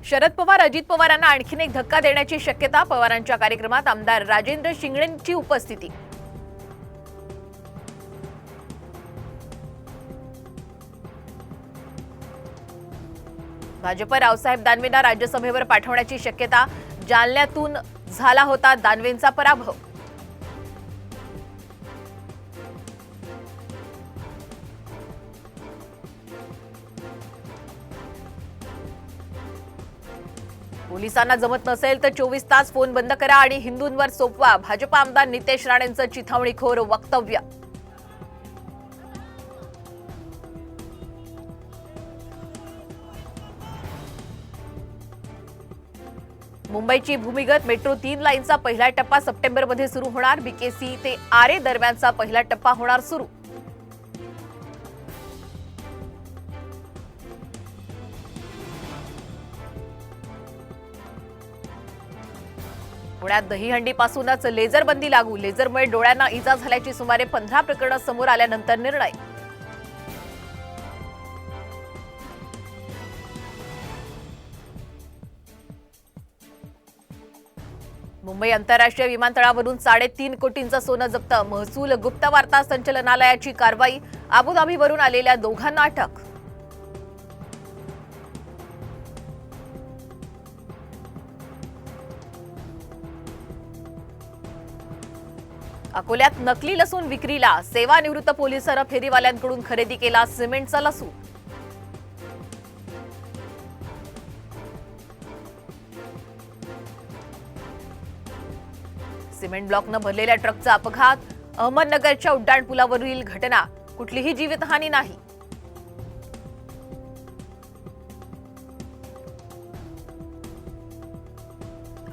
शरद पवार अजित पवारांना आणखीन एक धक्का देण्याची शक्यता। पवारांच्या कार्यक्रमात आमदार राजेंद्र शिंगणेंची उपस्थिती। भाजप रावसाहेब दानवेंना राज्यसभेवर पाठवण्याची शक्यता। जालन्यातून झाला होता दानवेंचा पराभव। पोलिसांना जमत नसेल तर 24 तास फोन बंद करा आणि हिंदूंवर सोपवा। भाजप आमदार नितेश राणेंचं चिथावणीखोर वक्तव्य। मुंबईची भूमिगत मेट्रो 3 लाईनचा पहिला टप्पा सप्टेंबरमध्ये सुरू होणार। बीकेसी ते आरे दरम्यानचा पहिला टप्पा होणार सुरू। पुण्यात दहीहंडीपासूनच लेझर बंदी लागू। लेझरमुळे डोळ्यांना इजा झाल्याची सुमारे 15 प्रकरणं समोर आल्यानंतर निर्णय। मुंबई आंतरराष्ट्रीय विमानतळावरून 3.5 कोटींचं सोनं जप्त। महसूल गुप्त वार्ता संचालनालयाची कारवाई। अबुधाबीवरून आलेल्या दोघांना अटक। अकोल्यात नकली लसूण विक्रीला। सेवानिवृत्त पोलिसांना फेरीवाल्यांकडून खरेदी केला सिमेंटचा लसूण। सिमेंट ब्लॉकनं भरलेल्या ट्रकचा अपघात। अहमदनगरच्या उड्डाणपुलावरील घटना। कुठलीही जीवितहानी नाही।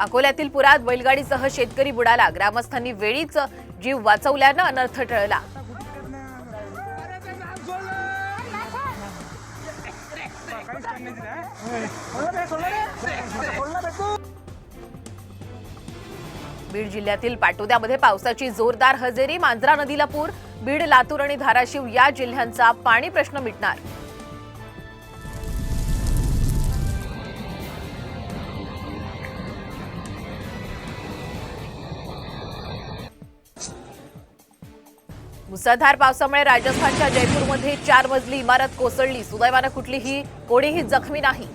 अकोल्यातील पुरात बैलगाडीसह शेतकरी बुडाला। ग्रामस्थांनी वेळीच जीव वाचवल्यानं अनर्थ टळला। बीड जिल्ह्यातील पाटोद्यामध्ये पावसाची जोरदार हजेरी। मांजरा नदीला पूर। बीड, लातूर आणि धाराशिव या जिल्ह्यांचा पाणी प्रश्न मिटणार। मुसळधार पावसामुळे राजस्थानच्या जयपूरमध्ये 4 मजली इमारत कोसळली। सुदैवानं कोणीही जखमी नाही।